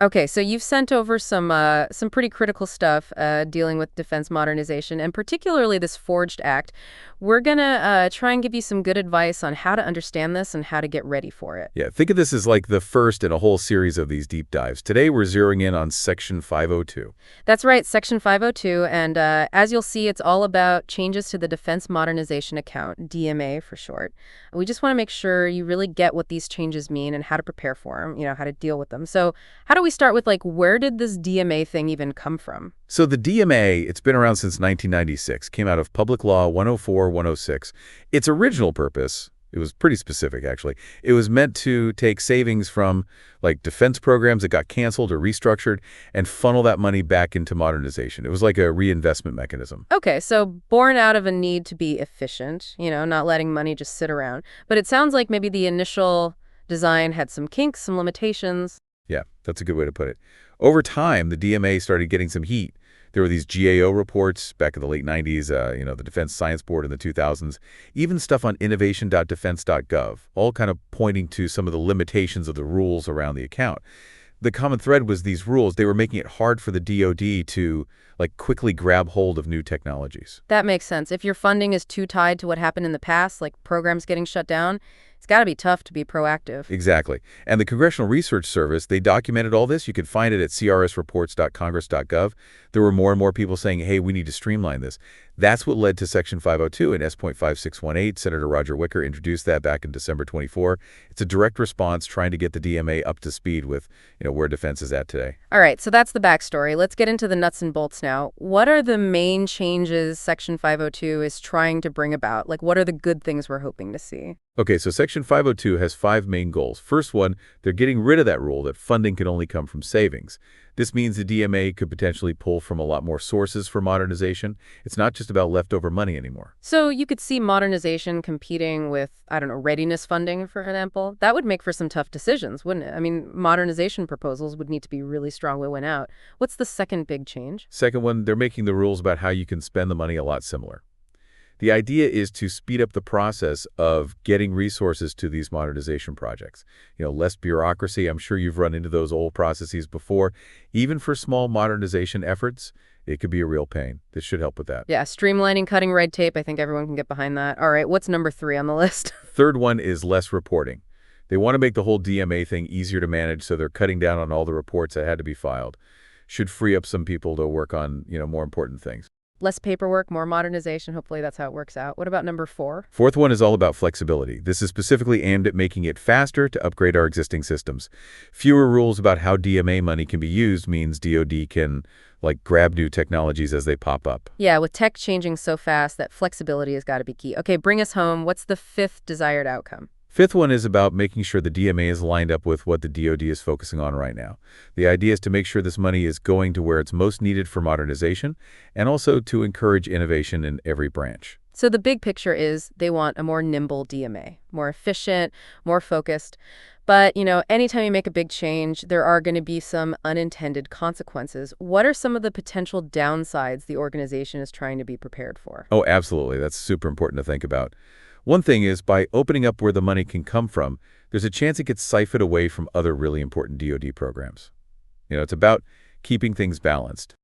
Okay, so you've sent over some pretty critical stuff dealing with defense modernization, and particularly this Forged Act. We're gonna try and give you some good advice on how to understand this and how to get ready for it. Yeah, think of this as like the first in a whole series of these deep dives. Today we're zeroing in on Section 502. That's right, Section 502, and as you'll see, it's all about changes to the Defense Modernization Account, DMA for short. We just want to make sure you really get what these changes mean and how to prepare for them, how to deal with them. So how do we start with, like, where did this DMA thing even come from? So the DMA, it's been around since 1996, came out of Public Law 104-106. Its original purpose, it was pretty specific, actually. It was meant to take savings from, like, defense programs that got canceled or restructured and funnel that money back into modernization. It was like a reinvestment mechanism. Okay, so born out of a need to be efficient, not letting money just sit around. But it sounds like maybe the initial design had some kinks, some limitations. Yeah, that's a good way to put it. Over time, the DMA started getting some heat. There were these GAO reports back in the late 90s, the Defense Science Board in the 2000s, even stuff on innovation.defense.gov, all kind of pointing to some of the limitations of the rules around the account. The common thread was these rules. They were making it hard for the DoD to, like, quickly grab hold of new technologies. That makes sense. If your funding is too tied to what happened in the past, like programs getting shut down, it's got to be tough to be proactive. Exactly. And the Congressional Research Service, they documented all this. You could find it at crsreports.congress.gov. There were more and more people saying, hey, we need to streamline this. That's what led to Section 502 and S.5618. Senator Roger Wicker introduced that back in December 24. It's a direct response trying to get the DMA up to speed with, where defense is at today. All right, so that's the backstory. Let's get into the nuts and bolts now. What are the main changes Section 502 is trying to bring about? Like, what are the good things we're hoping to see? Okay, so Section 502 has 5 main goals. First one, they're getting rid of that rule that funding can only come from savings. This means the DMA could potentially pull from a lot more sources for modernization. It's not just about leftover money anymore. So you could see modernization competing with, readiness funding, for example. That would make for some tough decisions, wouldn't it? I mean, modernization proposals would need to be really strongly went out. What's the second big change? Second one, they're making the rules about how you can spend the money a lot similar. The idea is to speed up the process of getting resources to these modernization projects. Less bureaucracy. I'm sure you've run into those old processes before. Even for small modernization efforts, it could be a real pain. This should help with that. Yeah, streamlining, cutting red tape. I think everyone can get behind that. All right, what's number 3 on the list? Third one is less reporting. They want to make the whole DMA thing easier to manage, so they're cutting down on all the reports that had to be filed. Should free up some people to work on, more important things. Less paperwork, more modernization. Hopefully that's how it works out. What about number 4? Fourth one is all about flexibility. This is specifically aimed at making it faster to upgrade our existing systems. Fewer rules about how DMA money can be used means DoD can, grab new technologies as they pop up. Yeah, with tech changing so fast, that flexibility has got to be key. Okay, bring us home. What's the 5th desired outcome? Fifth one is about making sure the DMA is lined up with what the DoD is focusing on right now. The idea is to make sure this money is going to where it's most needed for modernization and also to encourage innovation in every branch. So the big picture is they want a more nimble DMA, more efficient, more focused. But, anytime you make a big change, there are going to be some unintended consequences. What are some of the potential downsides the organization is trying to be prepared for? Oh, absolutely. That's super important to think about. One thing is, by opening up where the money can come from, there's a chance it gets siphoned away from other really important DoD programs. It's about keeping things balanced.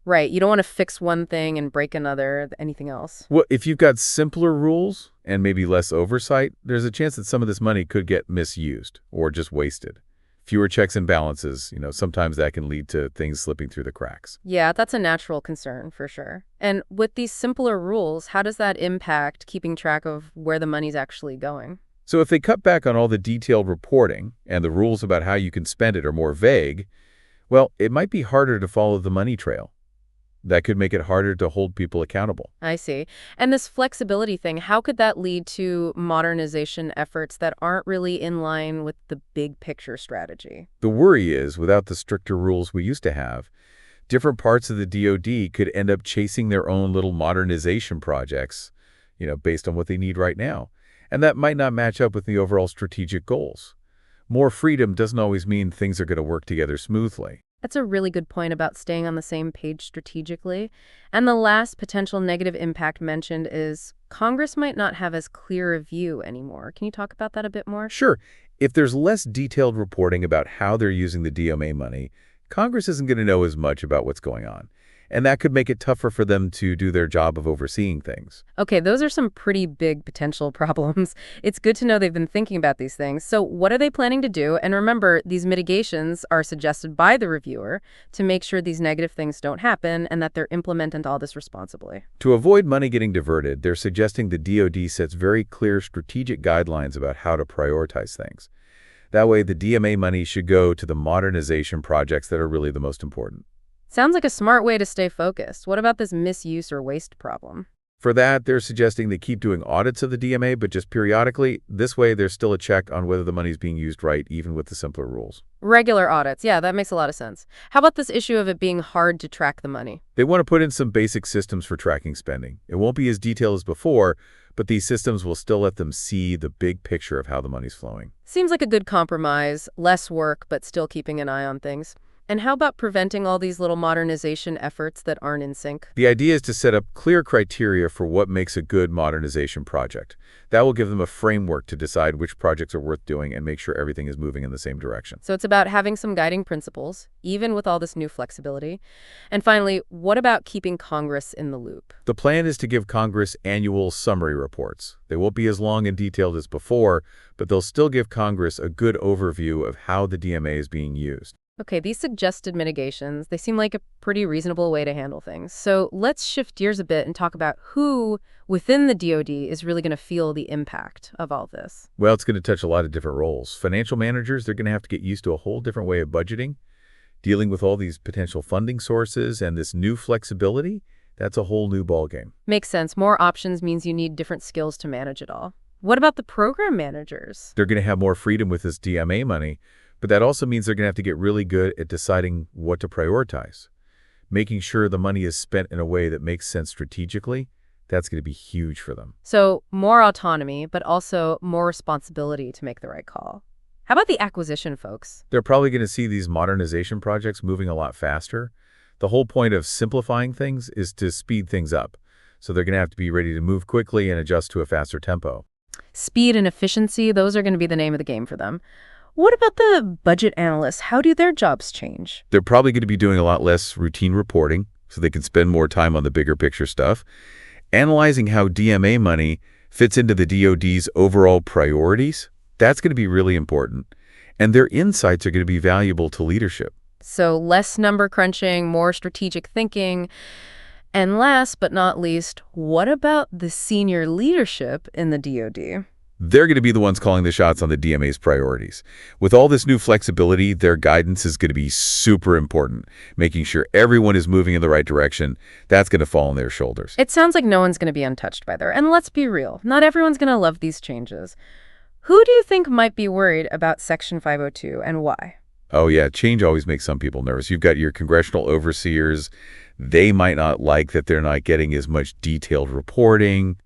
Right. You don't want to fix one thing and break another, anything else. Well, if you've got simpler rules and maybe less oversight, there's a chance that some of this money could get misused or just wasted. Fewer checks and balances, sometimes that can lead to things slipping through the cracks. Yeah, that's a natural concern for sure. And with these simpler rules, how does that impact keeping track of where the money's actually going? So if they cut back on all the detailed reporting and the rules about how you can spend it are more vague, well, it might be harder to follow the money trail. That could make it harder to hold people accountable. I see. And this flexibility thing, how could that lead to modernization efforts that aren't really in line with the big picture strategy? The worry is, without the stricter rules we used to have, different parts of the DoD could end up chasing their own little modernization projects, based on what they need right now. And that might not match up with the overall strategic goals. More freedom doesn't always mean things are going to work together smoothly. That's a really good point about staying on the same page strategically. And the last potential negative impact mentioned is Congress might not have as clear a view anymore. Can you talk about that a bit more? Sure. If there's less detailed reporting about how they're using the DMA money, Congress isn't going to know as much about what's going on. And that could make it tougher for them to do their job of overseeing things. Okay, those are some pretty big potential problems. It's good to know they've been thinking about these things. So what are they planning to do? And remember, these mitigations are suggested by the reviewer to make sure these negative things don't happen and that they're implementing all this responsibly. To avoid money getting diverted, they're suggesting the DoD sets very clear strategic guidelines about how to prioritize things. That way, the DMA money should go to the modernization projects that are really the most important. Sounds like a smart way to stay focused. What about this misuse or waste problem? For that, they're suggesting they keep doing audits of the DMA, but just periodically. This way, there's still a check on whether the money's being used right, even with the simpler rules. Regular audits. Yeah, that makes a lot of sense. How about this issue of it being hard to track the money? They want to put in some basic systems for tracking spending. It won't be as detailed as before, but these systems will still let them see the big picture of how the money's flowing. Seems like a good compromise. Less work, but still keeping an eye on things. And how about preventing all these little modernization efforts that aren't in sync? The idea is to set up clear criteria for what makes a good modernization project. That will give them a framework to decide which projects are worth doing and make sure everything is moving in the same direction. So it's about having some guiding principles, even with all this new flexibility. And finally, what about keeping Congress in the loop? The plan is to give Congress annual summary reports. They won't be as long and detailed as before, but they'll still give Congress a good overview of how the DMA is being used. Okay, these suggested mitigations, they seem like a pretty reasonable way to handle things. So let's shift gears a bit and talk about who within the DoD is really going to feel the impact of all this. Well, it's going to touch a lot of different roles. Financial managers, they're going to have to get used to a whole different way of budgeting. Dealing with all these potential funding sources and this new flexibility, that's a whole new ballgame. Makes sense. More options means you need different skills to manage it all. What about the program managers? They're going to have more freedom with this DMA money, but that also means they're going to have to get really good at deciding what to prioritize. Making sure the money is spent in a way that makes sense strategically, that's going to be huge for them. So more autonomy, but also more responsibility to make the right call. How about the acquisition folks? They're probably going to see these modernization projects moving a lot faster. The whole point of simplifying things is to speed things up. So they're going to have to be ready to move quickly and adjust to a faster tempo. Speed and efficiency, those are going to be the name of the game for them. What about the budget analysts? How do their jobs change? They're probably going to be doing a lot less routine reporting, so they can spend more time on the bigger picture stuff. Analyzing how DMA money fits into the DoD's overall priorities, that's going to be really important. And their insights are going to be valuable to leadership. So less number crunching, more strategic thinking. And last but not least, what about the senior leadership in the DoD? They're going to be the ones calling the shots on the DMA's priorities. With all this new flexibility, their guidance is going to be super important. Making sure everyone is moving in the right direction, that's going to fall on their shoulders. It sounds like no one's going to be untouched by there. And let's be real, not everyone's going to love these changes. Who do you think might be worried about Section 502 and why? Oh yeah, change always makes some people nervous. You've got your congressional overseers. They might not like that they're not getting as much detailed reporting.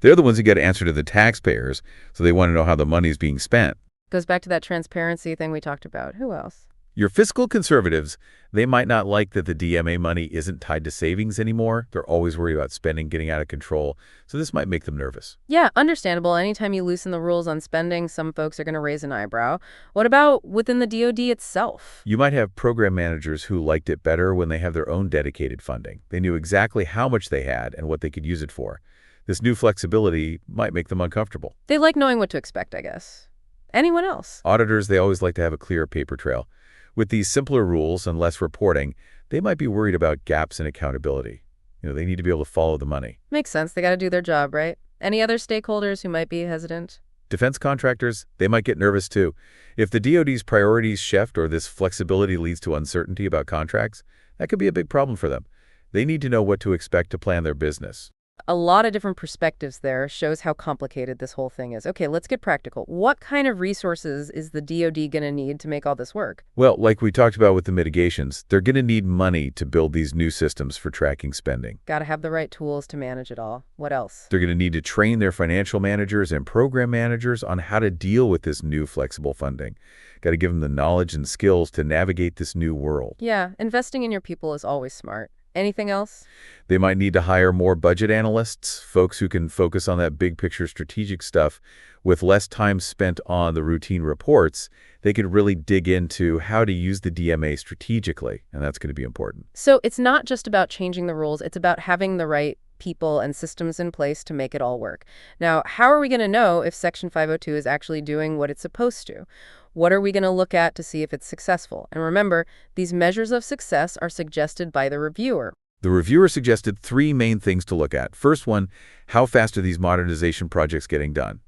They're the ones who get to answer to the taxpayers, so they want to know how the money's being spent. Goes back to that transparency thing we talked about. Who else? Your fiscal conservatives, they might not like that the DMA money isn't tied to savings anymore. They're always worried about spending getting out of control, so this might make them nervous. Yeah, understandable. Anytime you loosen the rules on spending, some folks are going to raise an eyebrow. What about within the DoD itself? You might have program managers who liked it better when they have their own dedicated funding. They knew exactly how much they had and what they could use it for. This new flexibility might make them uncomfortable. They like knowing what to expect, I guess. Anyone else? Auditors, they always like to have a clear paper trail. With these simpler rules and less reporting, they might be worried about gaps in accountability. They need to be able to follow the money. Makes sense. They got to do their job, right? Any other stakeholders who might be hesitant? Defense contractors, they might get nervous too. If the DoD's priorities shift or this flexibility leads to uncertainty about contracts, that could be a big problem for them. They need to know what to expect to plan their business. A lot of different perspectives there shows how complicated this whole thing is. Okay, let's get practical. What kind of resources is the DoD going to need to make all this work? Well, like we talked about with the mitigations, they're going to need money to build these new systems for tracking spending. Got to have the right tools to manage it all. What else? They're going to need to train their financial managers and program managers on how to deal with this new flexible funding. Got to give them the knowledge and skills to navigate this new world. Yeah, investing in your people is always smart. Anything else? They might need to hire more budget analysts, folks who can focus on that big picture strategic stuff. With less time spent on the routine reports, they can really dig into how to use the DMA strategically, and that's going to be important. So it's not just about changing the rules, it's about having the right people and systems in place to make it all work. Now, how are we going to know if Section 502 is actually doing what it's supposed to? What are we going to look at to see if it's successful? And remember, these measures of success are suggested by the reviewer. The reviewer suggested three main things to look at. First one, how fast are these modernization projects getting done?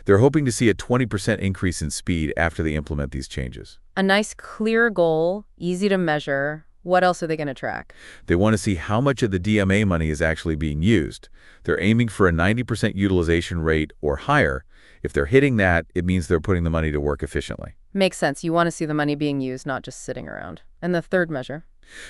They're hoping to see a 20% increase in speed after they implement these changes. A nice, clear goal, easy to measure. What else are they going to track? They want to see how much of the DMA money is actually being used. They're aiming for a 90% utilization rate or higher. If they're hitting that, it means they're putting the money to work efficiently. Makes sense. You want to see the money being used, not just sitting around. And the third measure?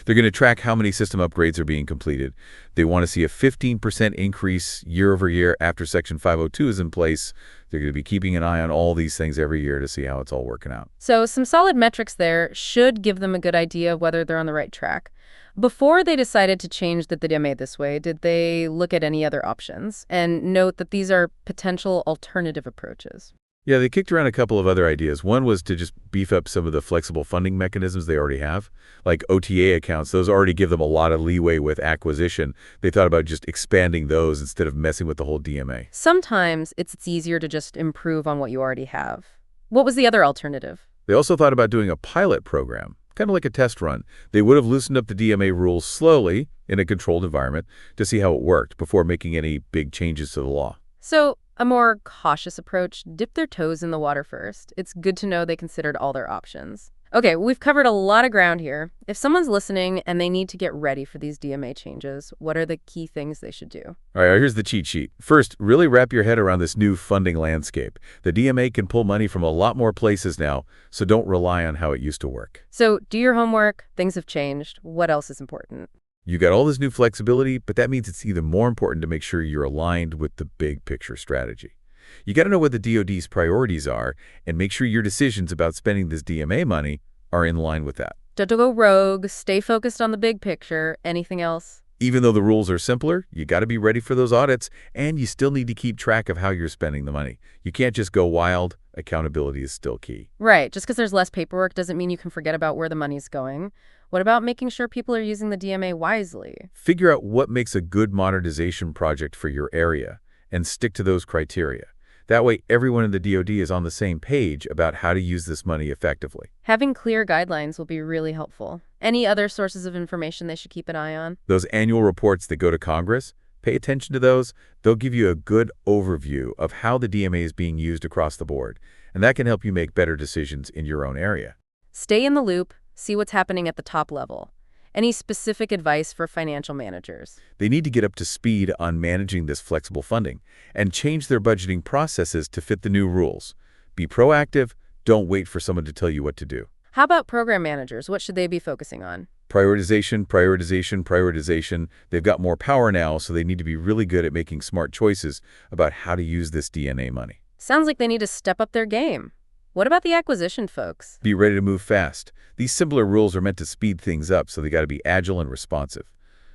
They're going to track how many system upgrades are being completed. They want to see a 15% increase year over year after Section 502 is in place. They're going to be keeping an eye on all these things every year to see how it's all working out. So some solid metrics there should give them a good idea of whether they're on the right track. Before they decided to change the DMA this way, did they look at any other options? And note that these are potential alternative approaches. Yeah, they kicked around a couple of other ideas. One was to just beef up some of the flexible funding mechanisms they already have, like OTA accounts. Those already give them a lot of leeway with acquisition. They thought about just expanding those instead of messing with the whole DMA. Sometimes it's easier to just improve on what you already have. What was the other alternative? They also thought about doing a pilot program, kind of like a test run. They would have loosened up the DMA rules slowly in a controlled environment to see how it worked before making any big changes to the law. So a more cautious approach, dip their toes in the water first. It's good to know they considered all their options. Okay, we've covered a lot of ground here. If someone's listening and they need to get ready for these DMA changes, what are the key things they should do? All right, here's the cheat sheet. First, really wrap your head around this new funding landscape. The DMA can pull money from a lot more places now, so don't rely on how it used to work. So do your homework. Things have changed. What else is important? You got all this new flexibility, but that means it's even more important to make sure you're aligned with the big picture strategy. You got to know what the DoD's priorities are and make sure your decisions about spending this DMA money are in line with that. Don't go rogue. Stay focused on the big picture. Anything else? Even though the rules are simpler, you got to be ready for those audits, and you still need to keep track of how you're spending the money. You can't just go wild. Accountability is still key. Right. Just because there's less paperwork doesn't mean you can forget about where the money's going. What about making sure people are using the DMA wisely? Figure out what makes a good modernization project for your area and stick to those criteria. That way, everyone in the DoD is on the same page about how to use this money effectively. Having clear guidelines will be really helpful. Any other sources of information they should keep an eye on? Those annual reports that go to Congress, pay attention to those. They'll give you a good overview of how the DMA is being used across the board, and that can help you make better decisions in your own area. Stay in the loop. See what's happening at the top level. Any specific advice for financial managers? They need to get up to speed on managing this flexible funding and change their budgeting processes to fit the new rules. Be proactive. Don't wait for someone to tell you what to do. How about program managers? What should they be focusing on? Prioritization, prioritization, prioritization. They've got more power now, so they need to be really good at making smart choices about how to use this DNA money. Sounds like they need to step up their game. What about the acquisition folks? Be ready to move fast. These simpler rules are meant to speed things up, so they got to be agile and responsive.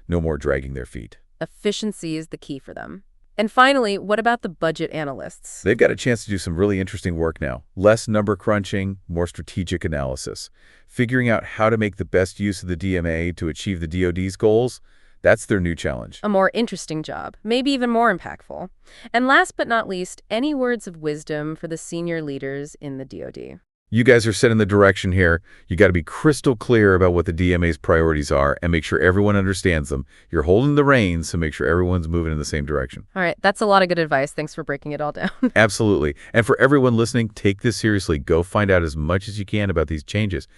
No more dragging their feet. Efficiency is the key for them. And finally, what about the budget analysts? They've got a chance to do some really interesting work now. Less number crunching, more strategic analysis. Figuring out how to make the best use of the DMA to achieve the DoD's goals, that's their new challenge. A more interesting job, maybe even more impactful. And last but not least, any words of wisdom for the senior leaders in the DoD? You guys are setting the direction here. You got to be crystal clear about what the DMA's priorities are and make sure everyone understands them. You're holding the reins, so make sure everyone's moving in the same direction. All right, that's a lot of good advice. Thanks for breaking it all down. Absolutely. And for everyone listening, take this seriously. Go find out as much as you can about these changes.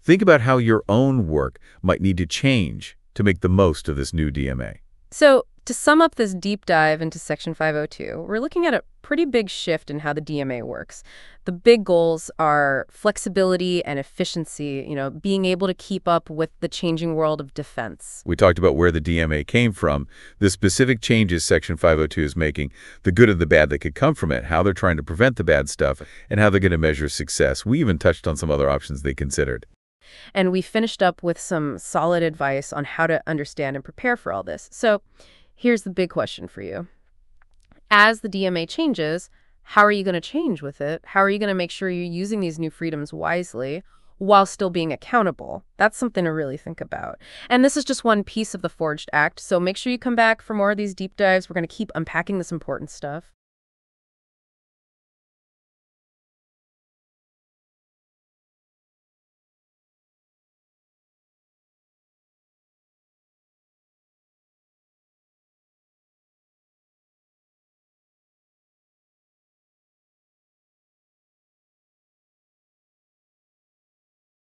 Think about how your own work might need to change to make the most of this new DMA. So, to sum up this deep dive into Section 502, we're looking at a pretty big shift in how the DMA works. The big goals are flexibility and efficiency, being able to keep up with the changing world of defense. We talked about where the DMA came from, the specific changes Section 502 is making, the good and the bad that could come from it, how they're trying to prevent the bad stuff, and how they're going to measure success. We even touched on some other options they considered. And we finished up with some solid advice on how to understand and prepare for all this. So here's the big question for you. As the DMA changes, how are you going to change with it? How are you going to make sure you're using these new freedoms wisely while still being accountable? That's something to really think about. And this is just one piece of the Forged Act, so make sure you come back for more of these deep dives. We're going to keep unpacking this important stuff.